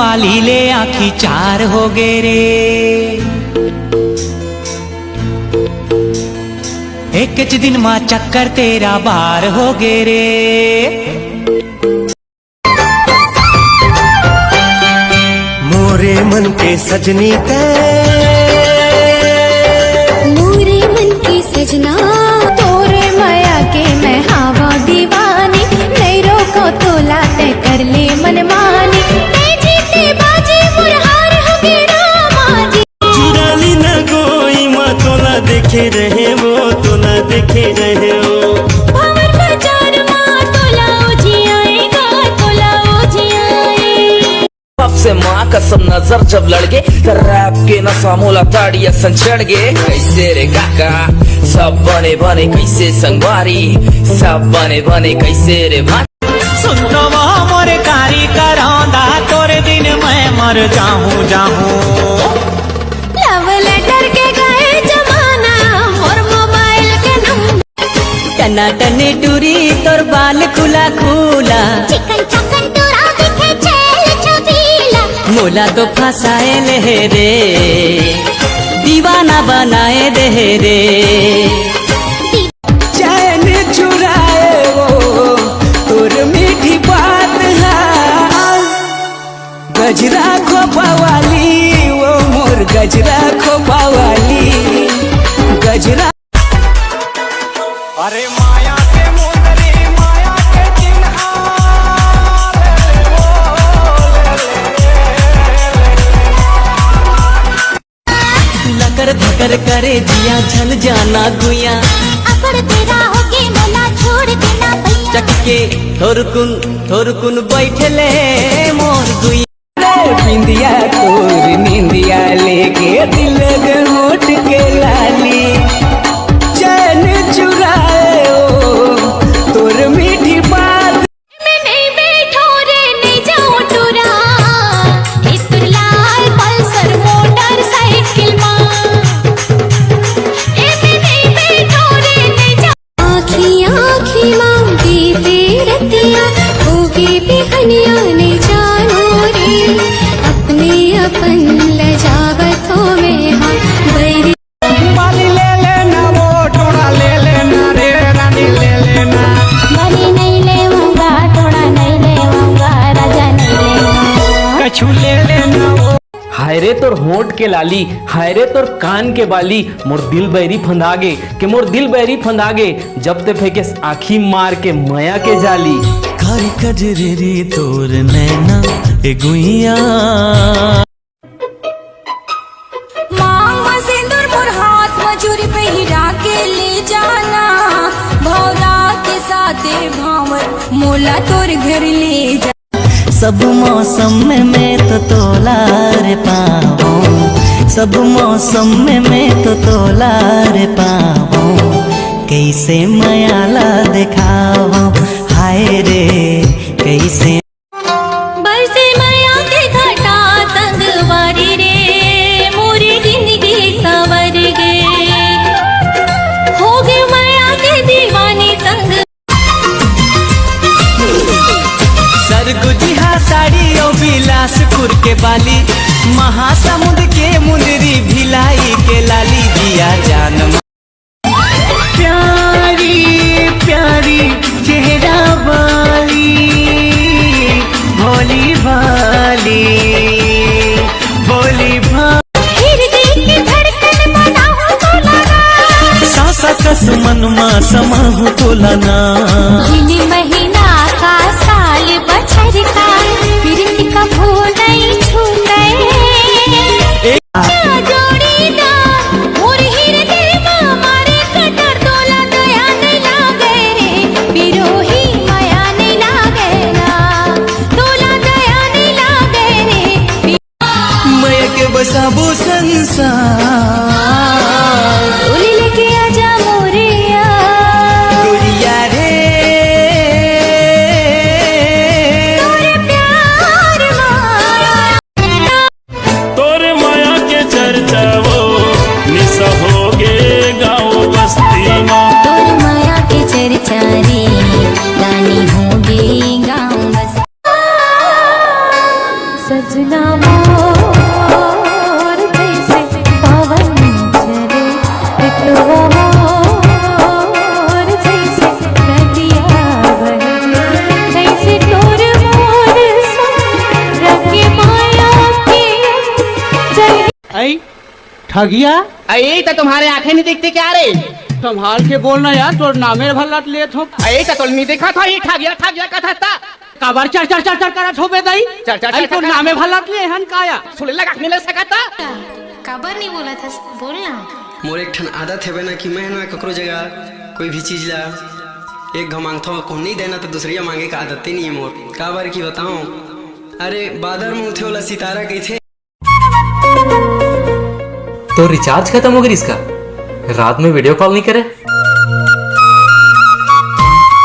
वाली ले आखी चार हो गे रे। एक दिन माँ चक्कर तेरा बार हो गे रे। मोरे मन के सजनी ते, मोरे मन की सजना, तोरे माया के मैं हवा दीवानी। नहीं रोको तो लाते कर ले मनमानी। मैं जीते बाजी मुरहार हो गे रामा जी। चुराली न कोई माँ तोला देखे रहे वो, तोला देखे रहे वो। भंवर बाजार माँ तोला उजी आएगा, तोला उजी आए। बाप से माँ कसम नजर जब लड़गे, रैप के नशा मोला ताड़िया संचड़ गे। कैसे रे काका सब बने बने कैसे संगवारी, सब बने बने कैसे रे भाई। सुन तो वो मोरे कारी करौंदा, तोरे दिन मैं मर जाऊं जाऊं। लव लेटर के गए जमाना और मोबाइल के नंबर। टनाटने टूरी तोर बाल खुला खुला, चिकन चकन तोरा दिखे चेल छबीला। मोला तो फंसाए ले रे, दीवाना बनाए दे रे। चैन चुराए वो तोर मीठी बात है। गजरा खोपा वाली वो मोर गजरा खोपा वाली, गजरा। अरे माया के मुंदरी माया के चिन्ह, लकर धकर करे जिया झल जाना गुया। अकड़ तेरा होके मोला छोड़ देना भैया। चकके थोर कुन बैठले मोर गुया। बिंदिया तोर निंदिया लेके दिल दे होठ के लाली। चैन चुराए ओ तोर मीठी बात। मैं नहीं बैठो रे नहीं जाऊं टूरा, इतर लाल पल्सर मोटर साइकिल मां। मैं नहीं बैठो रे नहीं जाऊं। आँखी आँखी मांगती तेरतिया, होगी बिहनिया नहीं जानो रे। अपने अपन लजावतों में हाँ बैरी। बाली ले लेना वो टोड़ा ले लेना रे रानी ले लेना। बाली नहीं लेऊंगा, टोड़ा नहीं लेऊंगा, राजा नहीं लेऊंगा। कछु ले लेना वो। हाय रे तोर होंठ के लाली, हाय रे तोर कान के बाली। मोर दिल बैरी फंदागे के मोर दिल बैरी फंदागे, जब ते फेंके आँखी मार के माया के जाली। खारी कजरी तोर नैना ए गुइया। मांग में सिंदूर मोर हाथ मजूरी पे हीरा के ले जाना। भौरा के साथे भावर मोला तोर घर ले जा। सब मौसम में मैं तो तोला रे पाऊं, सब मौसम में मैं तो तोला रे पाऊं। कैसे मायाला दिखाऊं हाय रे कैसे। बरसे माया के घटा संगवारी रे, मोरी जिंदगी संवर गे। हो गए माया के दीवानी संग। सरगुजिहा साड़ी ओ बिलासपुर के बाली, महासमुंद के मुंदरी भिलाई के लाली। दिया जान प्यारी प्यारी चेहरा वाली, भोली भाली भोली हृदय की धड़कन बनाऊं तो लगा। सासा कस मन मा समाहु तोलाना। गिने महीना का साल बछर का, प्रीति का भो नहीं छूटे। जोड़ीदा मोर हृदय में मारे कटर तोला दया नहीं लागे रे। बिरोही माया नहीं लागे ना, तोला दया नहीं लागे रे। मैं के बसाबो संसार, उली लेके आजा मोरिया। गोरिया रे ठगिया अरे तो तुम्हारे आंखें नहीं दिखती क्या रे? संभाल के बोलना यार, तो नामे भल्ला ले थो। अरे तो नहीं देखा था ये ठगिया कथा था। काबर चढ़ चढ़ चढ़ चढ़ करत हो बे दाई। चढ़ तो नामे भल्ला ले हन काया सुले लगा नहीं लग सका था। काबर नहीं बोला था, बोलना। मोर एक ठन आदत है ना कि मैं ना ककरो जगह कोई भी चीज ला एक मांगता हूँ, को नहीं देना तो दूसरिया मांगे का आदत ही नहीं है मोर। काबर की बताऊं, अरे बादर में उठे वाला सितारा कही थे। तो रिचार्ज खत्म हो गई इसका, रात में वीडियो कॉल नहीं करे।